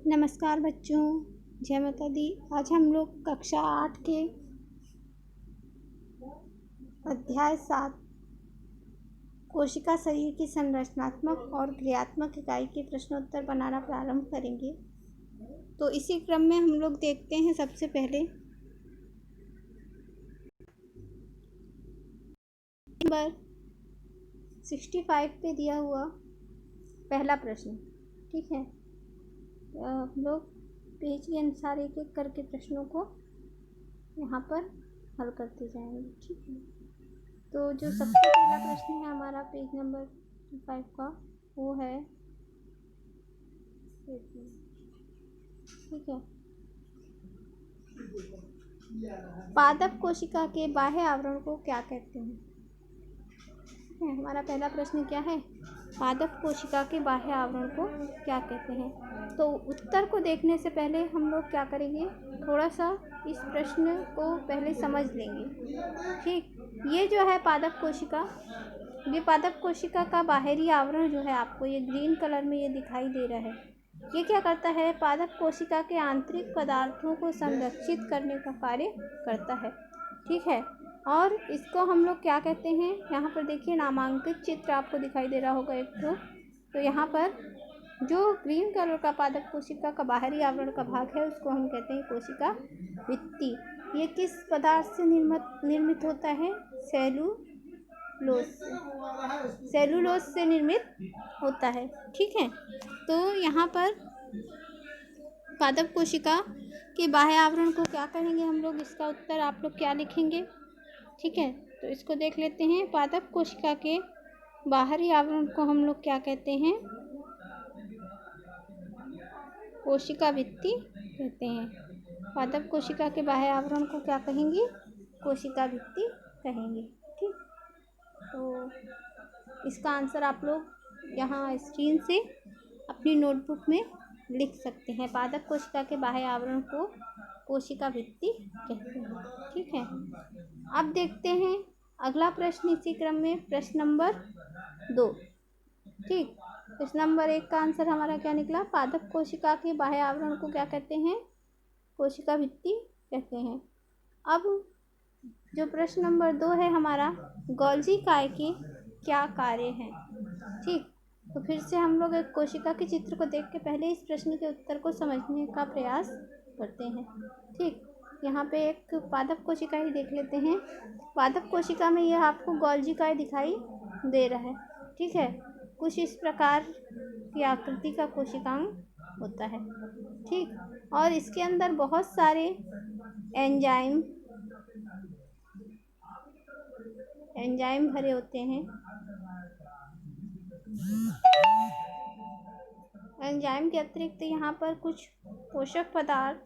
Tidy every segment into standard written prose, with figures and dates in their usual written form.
नमस्कार बच्चों, जय माता दी। आज हम लोग कक्षा 8 के अध्याय 7 कोशिका शरीर की संरचनात्मक और क्रियात्मक इकाई के प्रश्नोत्तर बनाना प्रारंभ करेंगे। तो इसी क्रम में हम लोग देखते हैं सबसे पहले नंबर 65 पे दिया हुआ पहला प्रश्न। ठीक है, हम लोग पेज के अनुसार एक एक करके प्रश्नों को यहाँ पर हल करते जाएंगे। ठीक है, तो जो सबसे पहला प्रश्न है हमारा पेज नंबर 5 का, वो है, ठीक है, पादप कोशिका के बाह्य आवरण को क्या कहते हैं। हमारा पहला प्रश्न क्या है, पादप कोशिका के बाह्य आवरण को क्या कहते हैं। तो उत्तर को देखने से पहले हम लोग क्या करेंगे, थोड़ा सा इस प्रश्न को पहले समझ लेंगे। ठीक, ये जो है पादप कोशिका, ये पादप कोशिका का बाहरी आवरण जो है आपको ये ग्रीन कलर में ये दिखाई दे रहा है, ये क्या करता है, पादप कोशिका के आंतरिक पदार्थों को संरक्षित करने का कार्य करता है। ठीक है, और इसको हम लोग क्या कहते हैं, यहाँ पर देखिए नामांकित चित्र आपको दिखाई दे रहा होगा एक तो यहाँ पर जो ग्रीन कलर का पादप कोशिका का बाहरी आवरण का भाग है उसको हम कहते हैं कोशिका भित्ति। ये किस पदार्थ से निर्मित होता है, सेलुलोज से निर्मित होता है। ठीक है, तो यहाँ पर पादप कोशिका के बाह्य आवरण को क्या कहेंगे हम लोग, इसका उत्तर आप लोग क्या लिखेंगे। ठीक है, तो इसको देख लेते हैं। पादप कोशिका के बाहरी आवरण को हम लोग क्या कहते हैं, कोशिका भित्ति कहते हैं। पादप कोशिका के बाह्य आवरण को क्या कहेंगे, कोशिका भित्ति कहेंगे। ठीक, तो इसका आंसर आप लोग यहाँ स्क्रीन से अपनी नोटबुक में लिख सकते हैं। पादप कोशिका के बाह्य आवरण को कोशिका भित्ति कहते हैं। ठीक है, अब देखते हैं अगला प्रश्न इसी क्रम में, प्रश्न नंबर 2। ठीक, प्रश्न नंबर 1 का आंसर हमारा क्या निकला, पादप कोशिका के बाह्य आवरण को क्या कहते हैं, कोशिका भित्ति कहते हैं। अब जो प्रश्न नंबर 2 है हमारा, गोल्जी काय के क्या कार्य हैं। ठीक, तो फिर से हम लोग एक कोशिका के चित्र को देख के पहले इस प्रश्न के उत्तर को समझने का प्रयास करते हैं। ठीक, यहाँ पे एक पादप कोशिका ही देख लेते हैं। पादप कोशिका में यह आपको गोल्जी काय दिखाई दे रहा है। ठीक है, कुछ इस प्रकार की आकृति का कोशिकांग होता है। ठीक, और इसके अंदर बहुत सारे एंजाइम भरे होते हैं। एंजाइम के अतिरिक्त यहाँ पर कुछ पोषक पदार्थ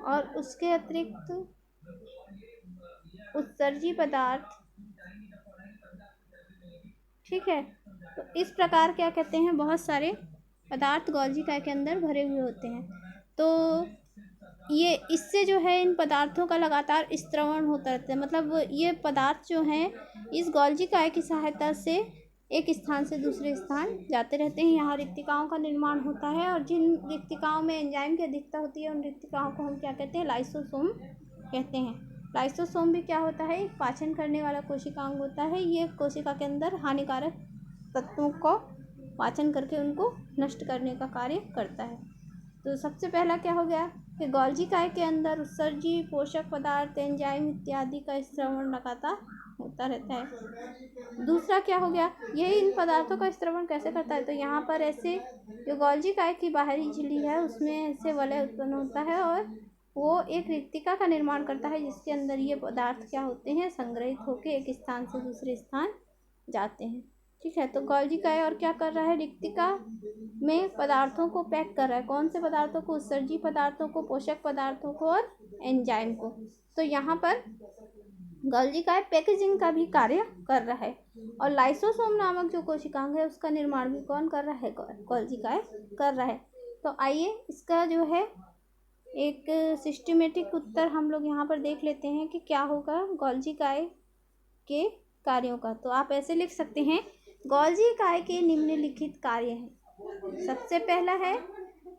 और उसके अतिरिक्त उत्सर्जी पदार्थ। ठीक है, तो इस प्रकार क्या कहते हैं, बहुत सारे पदार्थ गोल्जी काय के अंदर भरे हुए होते हैं। तो ये इससे जो है इन पदार्थों का लगातार स्त्रवण होता रहता है, मतलब ये पदार्थ जो हैं इस गोल्जी काय की सहायता से एक स्थान से दूसरे स्थान जाते रहते हैं। यहाँ रिक्तिकाओं का निर्माण होता है, और जिन रिक्तिकाओं में एंजाइम की अधिकता होती है उन रिक्तिकाओं को हम क्या कहते हैं, लाइसोसोम कहते हैं। लाइसोसोम भी क्या होता है, एक पाचन करने वाला कोशिकांग होता है। ये कोशिका के अंदर हानिकारक तत्वों को पाचन करके उनको नष्ट करने का कार्य करता है। तो सबसे पहला क्या हो गया कि गोल्जी काय के अंदर उत्सर्जी पोषक पदार्थ, एंजाइम इत्यादि का स्त्रवण लगातार होता रहता है। दूसरा क्या हो गया, ये इन पदार्थों का स्त्रवण कैसे करता है, तो यहाँ पर ऐसे जो गोल्जी काय की बाहरी झिल्ली है उसमें ऐसे वलय उत्पन्न होता है और वो एक रिक्तिका का निर्माण करता है, जिसके अंदर ये पदार्थ क्या होते हैं, संग्रहित होकर एक स्थान से दूसरे स्थान जाते हैं। ठीक है, तो गोल्जी काय और क्या कर रहा है, रिक्तिका में पदार्थों को पैक कर रहा है। कौन से पदार्थों को, उत्सर्जी पदार्थों को, पोषक पदार्थों को और एंजाइम को। तो यहाँ पर गोल्जी काय पैकेजिंग का भी कार्य कर रहा है। और लाइसोसोम नामक जो कोशिकांग है उसका निर्माण भी कौन कर रहा है, गोल्जी काय कर रहा है। तो आइए इसका जो है एक सिस्टमेटिक उत्तर हम लोग यहाँ पर देख लेते हैं कि क्या होगा गोल्जी काय के कार्यों का। तो आप ऐसे लिख सकते हैं, गोल्जी काय के निम्नलिखित कार्य हैं। सबसे पहला है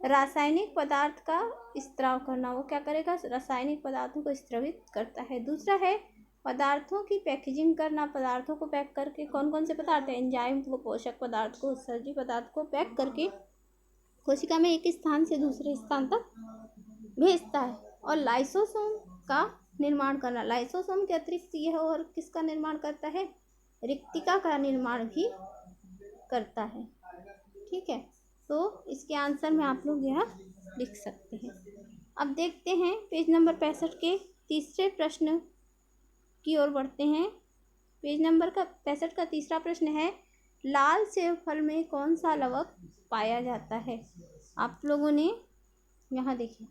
रासायनिक पदार्थ का स्त्राव करना। वो क्या करेगा? रासायनिक पदार्थों को स्त्रवित करता है। दूसरा है पदार्थों की पैकेजिंग करना। पदार्थों को पैक करके, कौन कौन से पदार्थ हैं? एंजाइम, वो पोषक पदार्थ को, उत्सर्जी पदार्थ को पैक करके कोशिका में एक स्थान से दूसरे स्थान तक भेजता है। और लाइसोसोम का निर्माण करना। लाइसोसोम के अतिरिक्त यह और किसका निर्माण करता है? रिक्तिका का निर्माण भी करता है। ठीक है, तो इसके आंसर में आप लोग यह लिख सकते हैं। अब देखते हैं पेज नंबर 65 के तीसरे प्रश्न की ओर बढ़ते हैं। पेज नंबर 65 का तीसरा प्रश्न है, लाल सेब फल में कौन सा लवक पाया जाता है? आप लोगों ने यहाँ देखिए,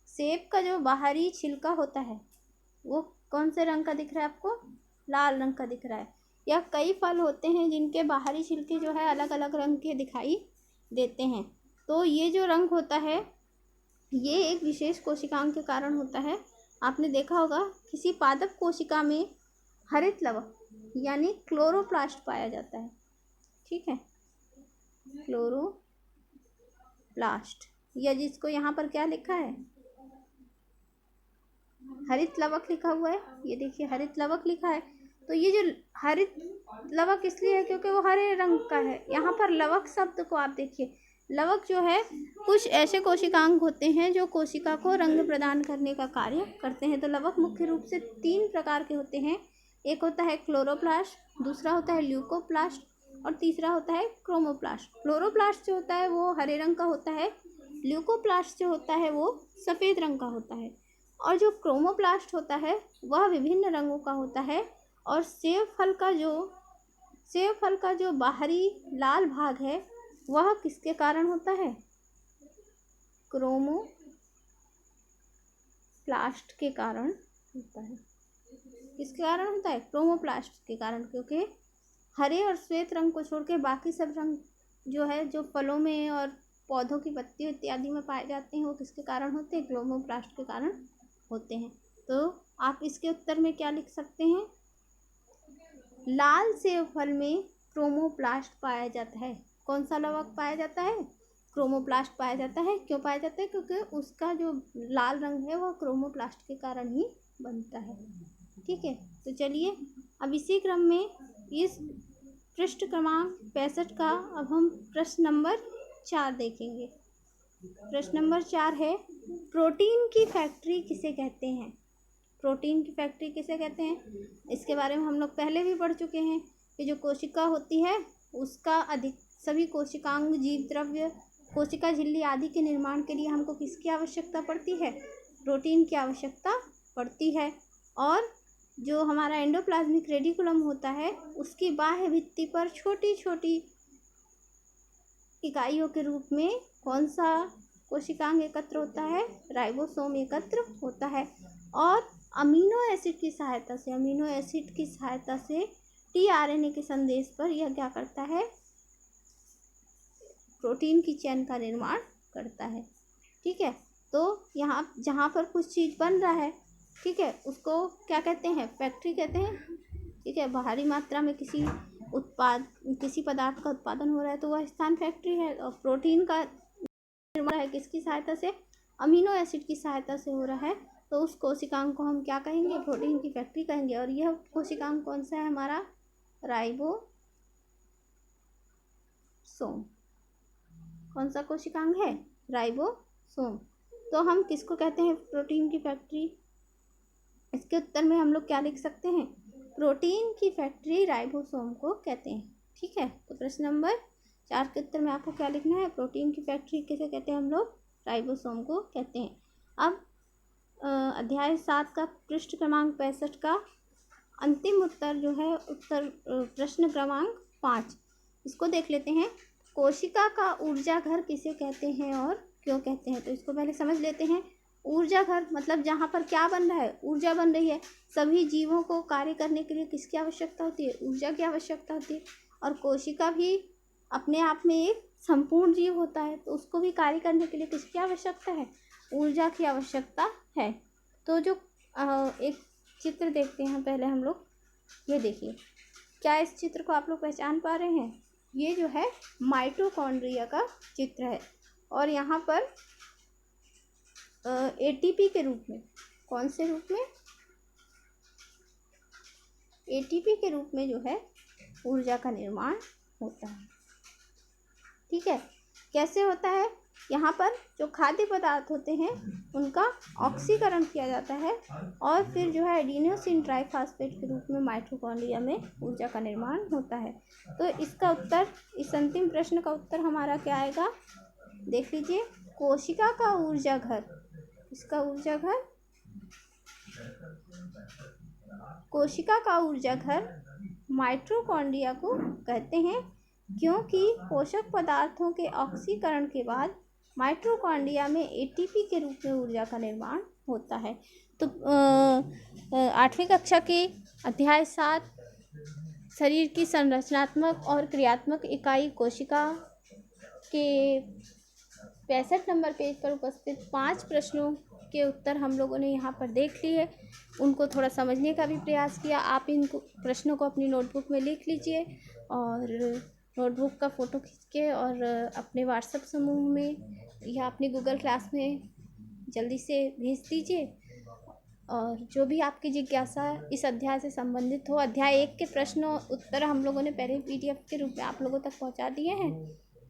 सेब का जो बाहरी छिलका होता है वो कौन से रंग का दिख रहा है आपको? लाल रंग का दिख रहा है। या कई फल होते हैं जिनके बाहरी छिलके जो है अलग अलग रंग के दिखाई देते हैं। तो ये जो रंग होता है ये एक विशेष कोशिकांग के कारण होता है। आपने देखा होगा किसी पादप कोशिका में हरित लवक यानी क्लोरोप्लास्ट पाया जाता है। ठीक है, क्लोरोप्लास्ट, या जिसको यहाँ पर क्या लिखा है? हरित लवक लिखा हुआ है। ये देखिए हरित लवक लिखा है। तो ये जो हरित लवक इसलिए है क्योंकि वो हरे रंग का है। यहाँ पर लवक शब्द को आप देखिए, लवक जो है कुछ ऐसे कोशिकांग होते हैं जो कोशिका को रंग प्रदान करने का कार्य करते हैं। तो लवक मुख्य रूप से 3 प्रकार के होते हैं। एक होता है क्लोरोप्लास्ट, दूसरा होता है ल्यूकोप्लास्ट और तीसरा होता है क्रोमोप्लास्ट। क्लोरोप्लास्ट जो होता है वो हरे रंग का होता है, ल्यूकोप्लास्ट जो होता है वो सफ़ेद रंग का होता है, और जो क्रोमोप्लास्ट होता है वह विभिन्न रंगों का होता है। और सेब फल का जो बाहरी लाल भाग है वह किसके कारण होता है? क्रोमोप्लास्ट के कारण होता है। किसके कारण होता है? क्रोमोप्लास्ट के कारण, क्योंकि हरे और श्वेत रंग को छोड़ के बाकी सब रंग जो है जो फलों में और पौधों की पत्तियों इत्यादि में पाए जाते हैं वो किसके कारण होते हैं? क्रोमोप्लास्ट के कारण होते हैं। तो आप इसके उत्तर में क्या लिख सकते हैं? लाल सेब फल में क्रोमोप्लास्ट पाया जाता है। कौन सा लवक पाया जाता है? क्रोमोप्लास्ट पाया जाता है। क्यों पाया जाता है? क्योंकि उसका जो लाल रंग है वह क्रोमोप्लास्ट के कारण ही बनता है। ठीक है, तो चलिए अब इसी क्रम में इस पृष्ठ क्रमांक 65 का अब हम प्रश्न नंबर 4 देखेंगे। प्रश्न नंबर 4 है, प्रोटीन की फैक्ट्री किसे कहते हैं? प्रोटीन की फैक्ट्री किसे कहते हैं? इसके बारे में हम लोग पहले भी पढ़ चुके हैं कि जो कोशिका होती है उसका अधिक सभी कोशिकांग, जीव द्रव्य, कोशिका झिल्ली आदि के निर्माण के लिए हमको किसकी आवश्यकता पड़ती है? प्रोटीन की आवश्यकता पड़ती है। और जो हमारा एंडोप्लाज्मिक रेडिकुलम होता है उसकी बाह्य भित्ति पर छोटी छोटी इकाइयों के रूप में कौन सा कोशिकांग एकत्र होता है? राइबोसोम एकत्र होता है। और अमीनो एसिड की सहायता से टीआरएनए के संदेश पर यह क्या करता है? प्रोटीन की चेन का निर्माण करता है। ठीक है, तो यहाँ जहाँ पर कुछ चीज़ बन रहा है, ठीक है, उसको क्या कहते हैं? फैक्ट्री कहते हैं। ठीक है, बाहरी मात्रा में किसी पदार्थ का उत्पादन हो रहा है तो वह स्थान फैक्ट्री है। और प्रोटीन का निर्माण है किसकी सहायता से? अमीनो एसिड की सहायता से हो रहा है, तो उस कोशिकांग को हम क्या कहेंगे? प्रोटीन की फैक्ट्री कहेंगे। और यह कोशिकांग कौन सा है हमारा? राइबोसोम। कौन सा कोशिकांग है? राइबोसोम। तो हम किसको कहते हैं प्रोटीन की फैक्ट्री? इसके उत्तर में हम लोग क्या लिख सकते हैं? प्रोटीन की फैक्ट्री राइबोसोम को कहते हैं। ठीक है, तो प्रश्न नंबर 4 के उत्तर में आपको क्या लिखना है? प्रोटीन की फैक्ट्री किसे कहते हैं हम लोग? राइबोसोम को कहते हैं। अब अध्याय 7 का पृष्ठ क्रमांक 65 का अंतिम उत्तर जो है प्रश्न क्रमांक 5, इसको देख लेते हैं। कोशिका का ऊर्जा घर किसे कहते हैं और क्यों कहते हैं? तो इसको पहले समझ लेते हैं। ऊर्जा घर मतलब जहाँ पर क्या बन रहा है? ऊर्जा बन रही है। सभी जीवों को कार्य करने के लिए किसकी आवश्यकता होती है? ऊर्जा की आवश्यकता होती है। और कोशिका भी अपने आप में एक संपूर्ण जीव होता है, तो उसको भी कार्य करने के लिए किसकी आवश्यकता है? ऊर्जा की आवश्यकता है। तो जो एक चित्र देखते हैं पहले हम लोग, ये देखिए, क्या इस चित्र को आप लोग पहचान पा रहे हैं? ये जो है माइटोकॉन्ड्रिया का चित्र है और यहाँ पर एटीपी के रूप में, कौन से रूप में? एटीपी के रूप में जो है ऊर्जा का निर्माण होता है। ठीक है, कैसे होता है? यहाँ पर जो खाद्य पदार्थ होते हैं उनका ऑक्सीकरण किया जाता है और फिर जो है एडिनोसिन ट्राइफॉस्फेट के रूप में माइटोकॉन्ड्रिया में ऊर्जा का निर्माण होता है। तो इसका उत्तर, इस अंतिम प्रश्न का उत्तर हमारा क्या आएगा? देख लीजिए, कोशिका का ऊर्जा घर। इसका ऊर्जा घर, कोशिका का ऊर्जा घर माइटोकॉन्ड्रिया को कहते हैं, क्योंकि पोषक पदार्थों के ऑक्सीकरण के बाद माइटोकॉन्ड्रिया में एटीपी के रूप में ऊर्जा का निर्माण होता है। तो 8वीं कक्षा के अध्याय 7 शरीर की संरचनात्मक और क्रियात्मक इकाई कोशिका के 65 नंबर पेज पर उपस्थित 5 प्रश्नों के उत्तर हम लोगों ने यहाँ पर देख लिए, उनको थोड़ा समझने का भी प्रयास किया। आप इन प्रश्नों को अपनी नोटबुक में लिख लीजिए और नोटबुक का फ़ोटो खींच के और अपने व्हाट्सएप समूह में या अपनी गूगल क्लास में जल्दी से भेज दीजिए। और जो भी आपकी जिज्ञासा इस अध्याय से संबंधित हो, अध्याय 1 के प्रश्न उत्तर हम लोगों ने पहले PDF के रूप में आप लोगों तक पहुंचा दिए हैं।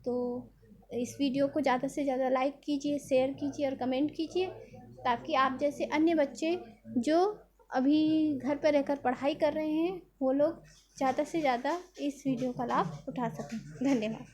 तो इस वीडियो को ज़्यादा से ज़्यादा लाइक कीजिए, शेयर कीजिए और कमेंट कीजिए, ताकि आप जैसे अन्य बच्चे जो अभी घर पर रहकर पढ़ाई कर रहे हैं वो लोग ज़्यादा से ज़्यादा इस वीडियो का लाभ उठा सकें। धन्यवाद।